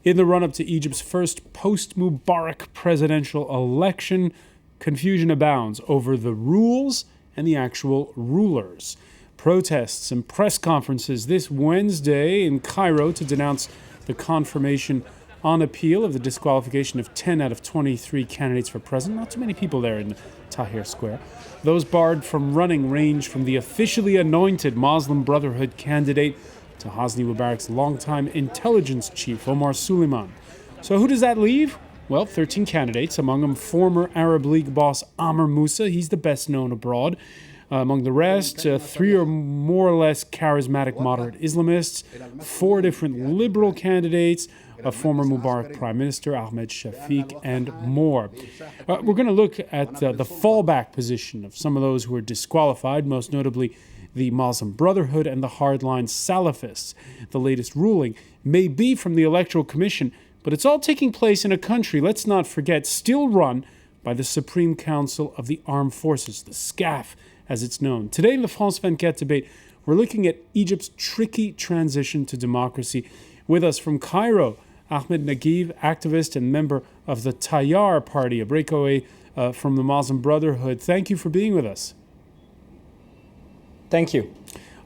In the run-up to Egypt's first post-Mubarak presidential election, confusion abounds over the rules and the actual rulers. Protests and press conferences this Wednesday in Cairo to denounce the confirmation on appeal of the disqualification of 10 out of 23 candidates for president. Not too many people there in Tahrir Square. Those barred from running range from the officially anointed Muslim Brotherhood candidate to Hosni Mubarak's longtime intelligence chief, Omar Suleiman. So who does that leave? Well, 13 candidates, among them former Arab League boss Amr Moussa. He's the best known abroad. Among the rest, 3 or more or less charismatic moderate Islamists, 4 different liberal candidates, a former Mubarak Prime Minister, Ahmed Shafiq, and more. We're going to look at the fallback position of some of those who are disqualified, most notably the Muslim Brotherhood and the hardline Salafists. The latest ruling may be from the Electoral Commission, but it's all taking place in a country, let's not forget, still run by the Supreme Council of the Armed Forces, the SCAF, as it's known. Today in the France 24 debate, we're looking at Egypt's tricky transition to democracy. With us from Cairo, Ahmed Naguib, activist and member of the Tayyar Party, a breakaway from the Muslim Brotherhood. Thank you for being with us. Thank you.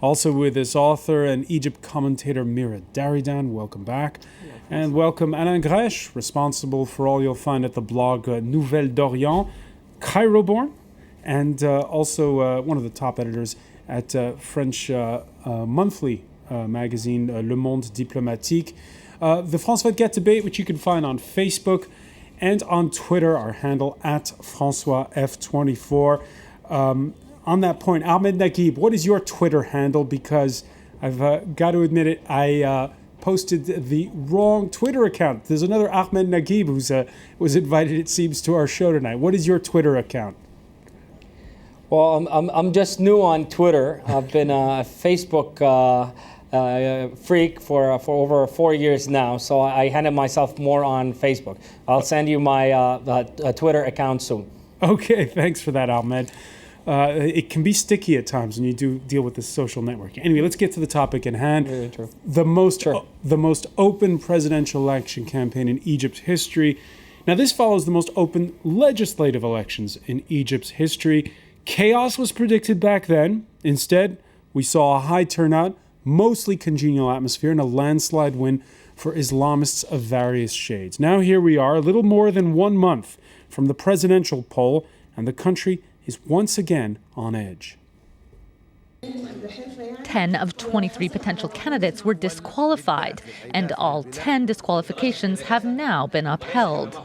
Also with us, author and Egypt commentator Mira Daridan. Welcome back. And welcome Alain Gresh, responsible for all you'll find at the blog Nouvelle d'Orient, Cairo-born, and also one of the top editors at French monthly magazine Le Monde Diplomatique. The France 24 debate, which you can find on Facebook and on Twitter, our handle at François F24. On that point, Ahmed Naguib, what is your Twitter handle? Because I've got to admit it, I posted the wrong Twitter account. There's another Ahmed Naguib who was invited, it seems, to our show tonight. What is your Twitter account? Well, I'm just new on Twitter. I've been a Facebook freak for over 4 years now, so I handle myself more on Facebook. I'll send you my Twitter account soon. Okay, thanks for that, Ahmed. It can be sticky at times when you do deal with this social networking. Anyway, let's get to the topic at hand. Very true. The most open presidential election campaign in Egypt's history. Now, this follows the most open legislative elections in Egypt's history. Chaos was predicted back then. Instead, we saw a high turnout, mostly congenial atmosphere, and a landslide win for Islamists of various shades. Now here we are, a little more than 1 month from the presidential poll, and the country is once again on edge. 10 of 23 potential candidates were disqualified, and all 10 disqualifications have now been upheld.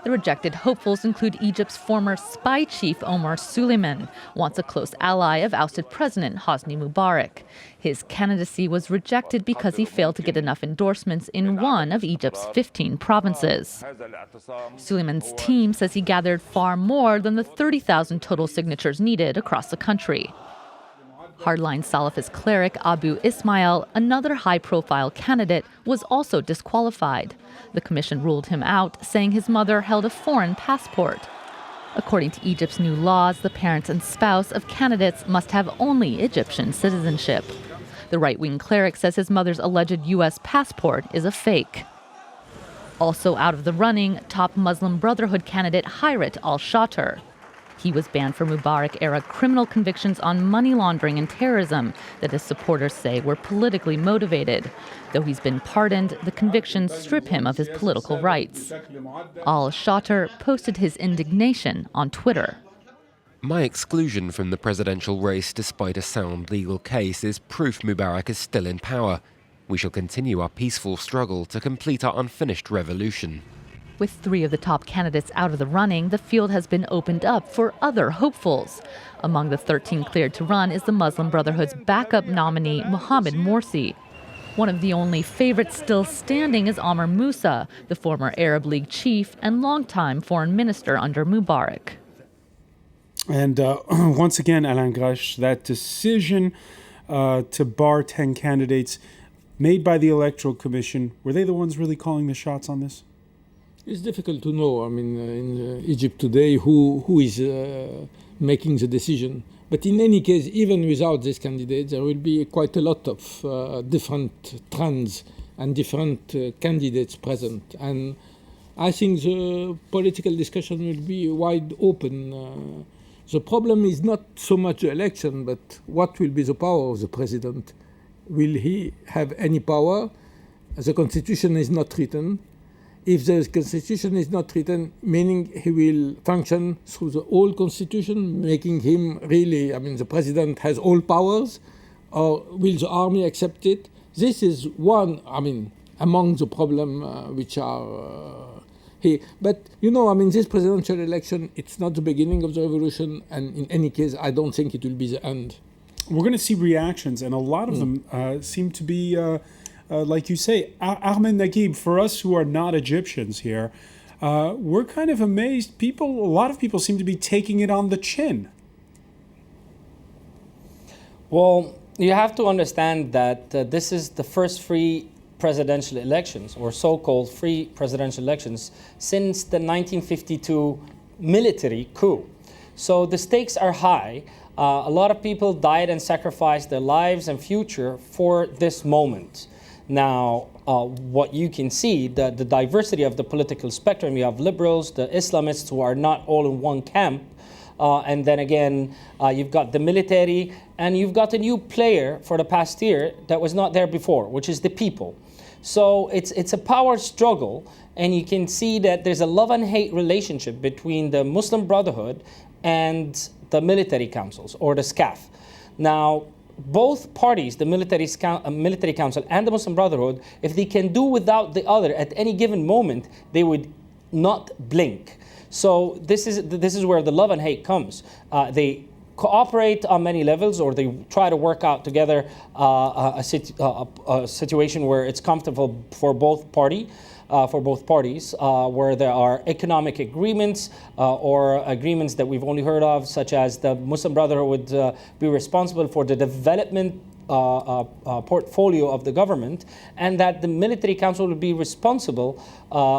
The rejected hopefuls include Egypt's former spy chief Omar Suleiman, once a close ally of ousted President Hosni Mubarak. His candidacy was rejected because he failed to get enough endorsements in one of Egypt's 15 provinces. Suleiman's team says he gathered far more than the 30,000 total signatures needed across the country. Hardline Salafist cleric Abu Ismail, another high-profile candidate, was also disqualified. The commission ruled him out, saying his mother held a foreign passport. According to Egypt's new laws, the parents and spouse of candidates must have only Egyptian citizenship. The right-wing cleric says his mother's alleged U.S. passport is a fake. Also out of the running, top Muslim Brotherhood candidate Hayrat al-Shatter. He was banned for Mubarak-era criminal convictions on money laundering and terrorism that his supporters say were politically motivated. Though he's been pardoned, the convictions strip him of his political rights. Al-Shatter posted his indignation on Twitter. My exclusion from the presidential race, despite a sound legal case, is proof Mubarak is still in power. We shall continue our peaceful struggle to complete our unfinished revolution. With 3 of the top candidates out of the running, the field has been opened up for other hopefuls. Among the 13 cleared to run is the Muslim Brotherhood's backup nominee, Mohamed Morsi. One of the only favorites still standing is Amr Moussa, the former Arab League chief and longtime foreign minister under Mubarak. And once again, Alain Gresh, that decision to bar 10 candidates made by the Electoral Commission, were they the ones really calling the shots on this? It's difficult to know. I mean, in Egypt today, who is making the decision. But in any case, even without this candidate, there will be quite a lot of different trends and different candidates present. And I think the political discussion will be wide open. The problem is not so much the election, but what will be the power of the president? Will he have any power? The constitution is not written. If the constitution is not written, meaning he will function through the whole constitution, making him really, the president has all powers, or will the army accept it? This is one, among the problems which are here. But, this presidential election, it's not the beginning of the revolution, and in any case, I don't think it will be the end. We're going to see reactions, and a lot of them seem to be... like you say, Ahmed Naguib, for us who are not Egyptians here, we're kind of amazed. A lot of people seem to be taking it on the chin. Well, you have to understand that this is the first free presidential elections, or so-called free presidential elections, since the 1952 military coup. So the stakes are high. A lot of people died and sacrificed their lives and future for this moment. Now, what you can see, the diversity of the political spectrum, you have liberals, the Islamists who are not all in one camp, and then again, you've got the military, and you've got a new player for the past year that was not there before, which is the people. So it's a power struggle, and you can see that there's a love and hate relationship between the Muslim Brotherhood and the military councils, or the SCAF. Now, both parties, the military council and the Muslim Brotherhood, if they can do without the other at any given moment, they would not blink. So this is where the love and hate comes. They cooperate on many levels, or they try to work out together a situation where it's comfortable for both parties, where there are economic agreements or agreements that we've only heard of, such as the Muslim Brotherhood would be responsible for the development portfolio of the government, and that the military council would be responsible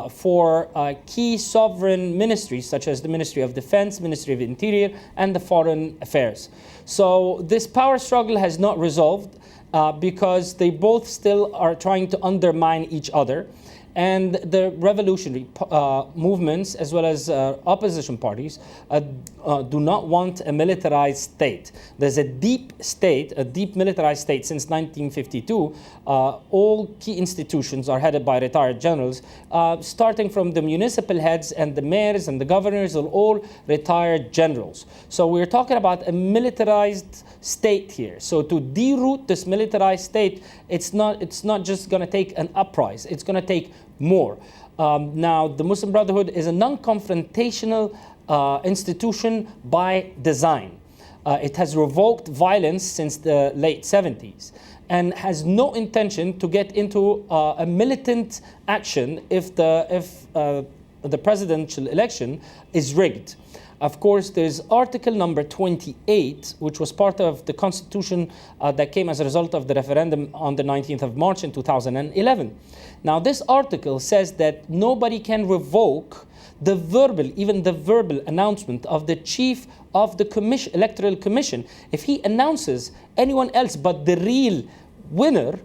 for key sovereign ministries, such as the Ministry of Defense, Ministry of Interior, and the Foreign Affairs. So this power struggle has not resolved because they both still are trying to undermine each other. And the revolutionary movements, as well as opposition parties, do not want a militarized state. There's a deep militarized state since 1952. All key institutions are headed by retired generals, starting from the municipal heads and the mayors and the governors are all retired generals. So we're talking about a militarized state here. So to deroot this militarized state, it's not just going to take an uprising. It's going to take more. Now, the Muslim Brotherhood is a non-confrontational institution by design. It has revoked violence since the late 70s and has no intention to get into a militant action if the presidential election is rigged. Of course, there's Article number 28, which was part of the Constitution that came as a result of the referendum on the 19th of March in 2011. Now, this article says that nobody can revoke the verbal announcement of the chief of the Electoral Commission. If he announces anyone else but the real winner,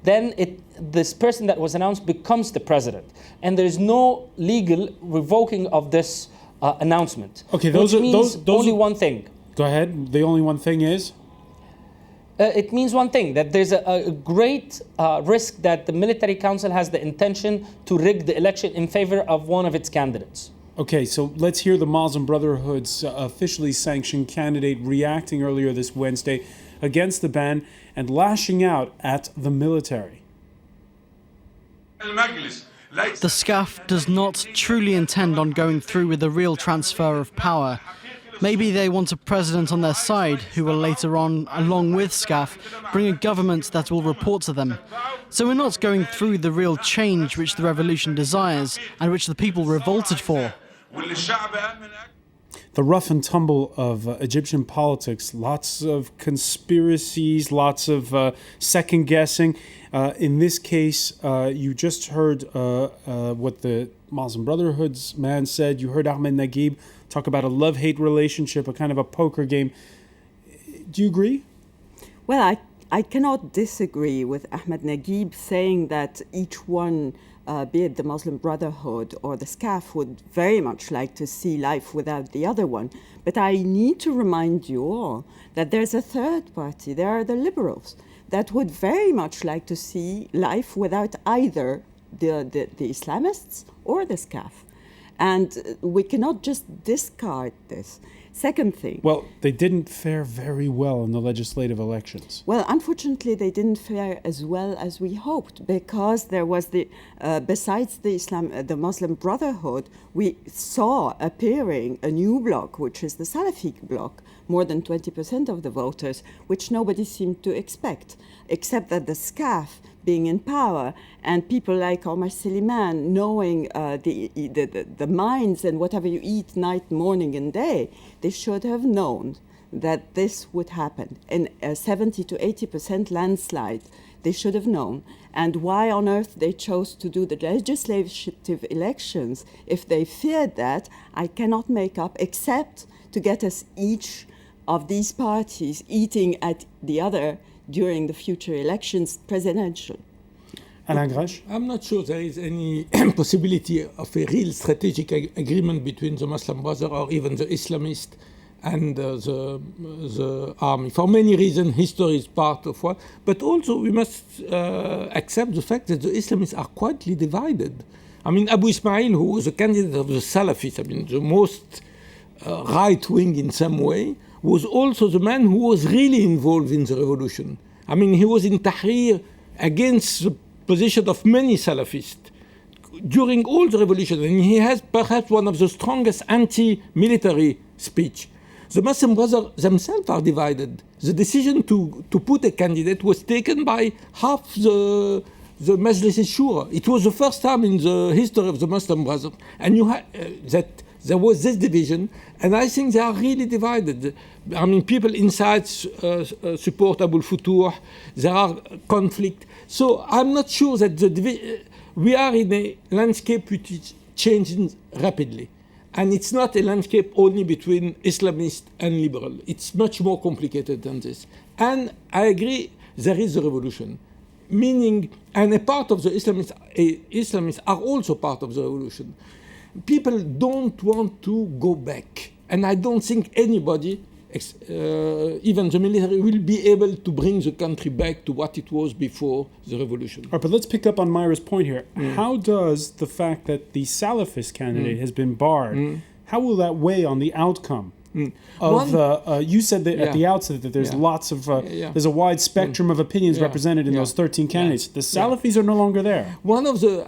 then this person that was announced becomes the president. And there is no legal revoking of this announcement. Okay, those only one thing. Go ahead. The only one thing is? It means one thing, that there's a great risk that the military council has the intention to rig the election in favor of one of its candidates. Okay, so let's hear the Muslim Brotherhood's officially sanctioned candidate reacting earlier this Wednesday against the ban and lashing out at the military. The SCAF does not truly intend on going through with the real transfer of power. Maybe they want a president on their side who will later on, along with SCAF, bring a government that will report to them. So we're not going through the real change which the revolution desires and which the people revolted for. The rough and tumble of Egyptian politics, lots of conspiracies, lots of second guessing. In this case, you just heard what the Muslim Brotherhood's man said. You heard Ahmed Naguib talk about a love-hate relationship, a kind of a poker game. Do you agree? Well, I cannot disagree with Ahmed Naguib saying that each one, be it the Muslim Brotherhood or the SCAF, would very much like to see life without the other one. But I need to remind you all that there's a third party. There are the liberals that would very much like to see life without either the Islamists or the SCAF. And we cannot just discard this. Second thing. Well, they didn't fare very well in the legislative elections. Well, unfortunately, they didn't fare as well as we hoped, because there was besides the Muslim Brotherhood, we saw appearing a new bloc, which is the Salafi bloc, more than 20% of the voters, which nobody seemed to expect, except that the SCAF being in power and people like Omar Suleiman knowing the minds and whatever you eat night, morning and day, they should have known that this would happen. In a 70 to 80% landslide, they should have known. And why on earth they chose to do the legislative elections, if they feared that, I cannot make up, except to get us each of these parties eating at the other during the future elections, presidential. Alain Gresh? I'm not sure there is any possibility of a real strategic agreement between the Muslim Brotherhood or even the Islamists and the army. For many reasons, history is part of what, but also we must accept the fact that the Islamists are quietly divided. I mean, Abu Ismail, who was a candidate of the Salafis, I mean, the most right-wing in some way, was also the man who was really involved in the revolution. I mean, he was in Tahrir against the position of many Salafists during all the revolution, and he has perhaps one of the strongest anti-military speech. The Muslim Brothers themselves are divided. The decision to put a candidate was taken by half the Majlis al-Shura. It was the first time in the history of the Muslim Brothers, and that there was this division, and I think they are really divided. I mean, people inside support Abu al-Futuh. There are conflict. So I'm not sure that we are in a landscape which is changing rapidly. And it's not a landscape only between Islamist and liberal. It's much more complicated than this. And I agree, there is a revolution. Meaning, and a part of the Islamists are also part of the revolution. People don't want to go back. And I don't think anybody, even the military, will be able to bring the country back to what it was before the revolution. All right, but let's pick up on Myra's point here. How does the fact that the Salafist candidate has been barred, how will that weigh on the outcome? You said that at the outset that there's lots of there's a wide spectrum of opinions represented in those 13 candidates. The Salafis are no longer there. One of the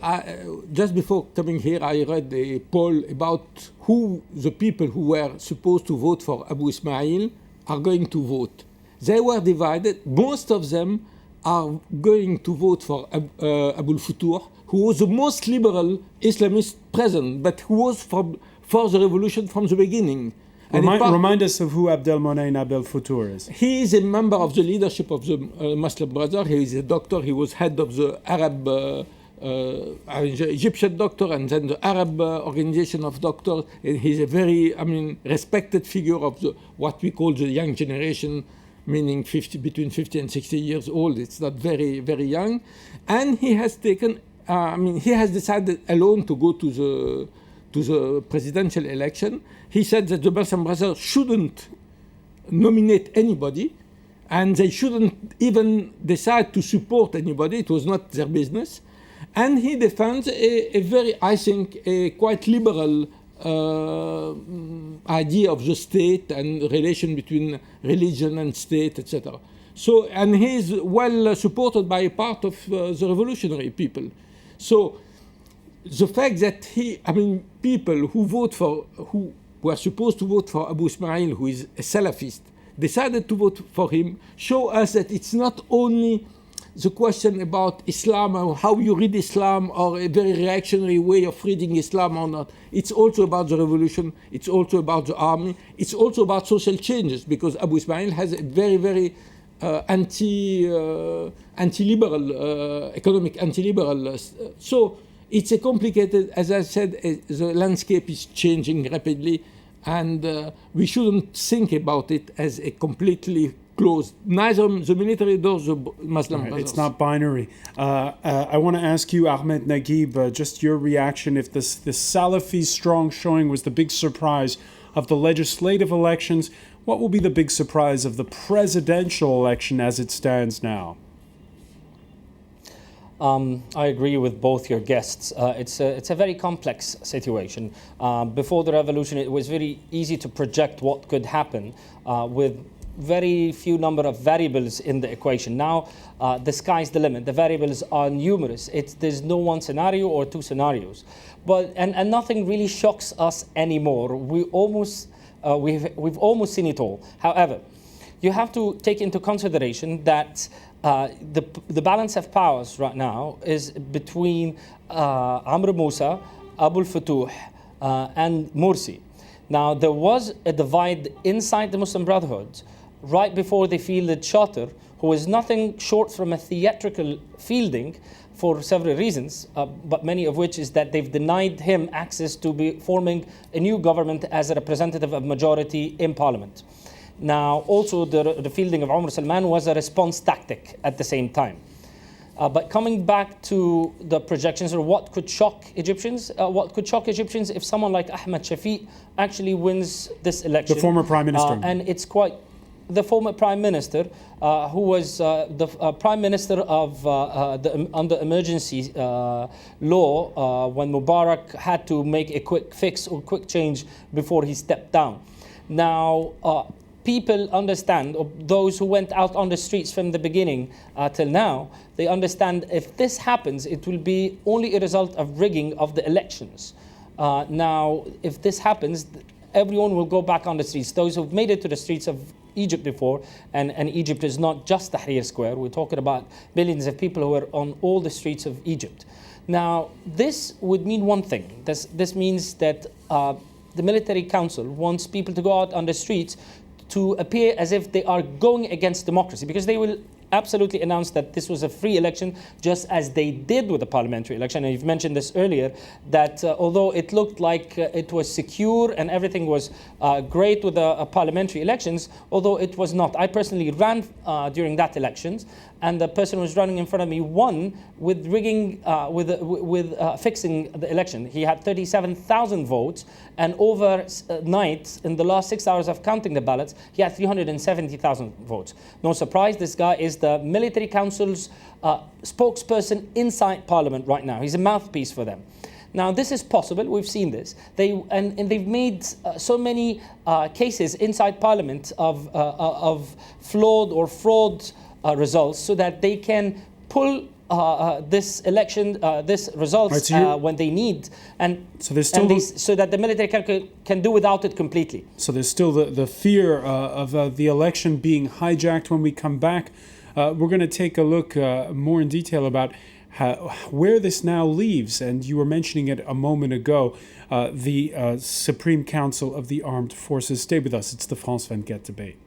just before coming here, I read a poll about who the people who were supposed to vote for Abu Ismail are going to vote. They were divided. Most of them are going to vote for Abu al-Futuh, who was the most liberal Islamist present, but who was for the revolution from the beginning. Remind us of who Abdelmonein Abdel-Futur is. He is a member of the leadership of the Muslim Brotherhood. He is a doctor. He was head of the Arab, Egyptian doctor, and then the Arab organization of doctors. He's a very, respected figure of what we call the young generation, meaning between 50 and 60 years old. It's not very, very young. And he has taken, he has decided alone to go to the presidential election. He said that the Muslim Brothers shouldn't nominate anybody, and they shouldn't even decide to support anybody. It was not their business. And he defends a very, I think, a quite liberal idea of the state and relation between religion and state, etc. So, and he is well supported by a part of the revolutionary people. So, the fact that people who were supposed to vote for Abu Ismail, who is a Salafist, decided to vote for him, show us that it's not only the question about Islam or how you read Islam or a very reactionary way of reading Islam or not. It's also about the revolution. It's also about the army. It's also about social changes, because Abu Ismail has a very, very anti-liberal, economic anti-liberal. So it's a complicated, as I said, the landscape is changing rapidly, and we shouldn't think about it as a completely closed. Neither the military nor the Muslim Brothers. It's not binary. I want to ask you, Ahmed Naguib, just your reaction if this Salafi strong showing was the big surprise of the legislative elections. What will be the big surprise of the presidential election as it stands now? I agree with both your guests. It's a very complex situation. Before the revolution, it was very easy to project what could happen with very few number of variables in the equation. Now, the sky's the limit. The variables are numerous. There's no one scenario or two scenarios. And nothing really shocks us anymore. We've almost seen it all. However, you have to take into consideration that the balance of powers right now is between Amr Moussa, Abu al-Futuh, and Morsi. Now, there was a divide inside the Muslim Brotherhood right before they fielded Shatter, who is nothing short from a theatrical fielding for several reasons, but many of which is that they've denied him access to be forming a new government as a representative of majority in parliament. Now, also the fielding of Omar Salman was a response tactic at the same time. But coming back to the projections or what could shock Egyptians, if someone like Ahmed Shafiq actually wins this election. The former prime minister. And it's quite the former prime minister, who was the prime minister of under emergency law when Mubarak had to make a quick fix or quick change before he stepped down. Now, people understand, or those who went out on the streets from the beginning till now, they understand if this happens, it will be only a result of rigging of the elections. Now, if this happens, everyone will go back on the streets. Those who've made it to the streets of Egypt before, and Egypt is not just Tahrir Square. We're talking about millions of people who are on all the streets of Egypt. Now, this would mean one thing. This means that the military council wants people to go out on the streets to appear as if they are going against democracy, because they will absolutely announce that this was a free election, just as they did with the parliamentary election. And you've mentioned this earlier, that although it looked like it was secure and everything was great with the parliamentary elections, although it was not. I personally ran during that elections, and the person who was running in front of me won with rigging, with fixing the election. He had 37,000 votes, and overnight, in the last 6 hours of counting the ballots, he had 370,000 votes. No surprise, this guy is the military council's spokesperson inside parliament right now. He's a mouthpiece for them. Now, this is possible. We've seen this. They've made so many cases inside parliament of flawed or fraud results, so that they can pull this election, this results when they need, and so there's still so that the military can do without it completely. So there's still the fear of the election being hijacked. When we come back, we're going to take a look more in detail about where this now leaves. And you were mentioning it a moment ago, the Supreme Council of the Armed Forces. Stay with us. It's the France 24 debate.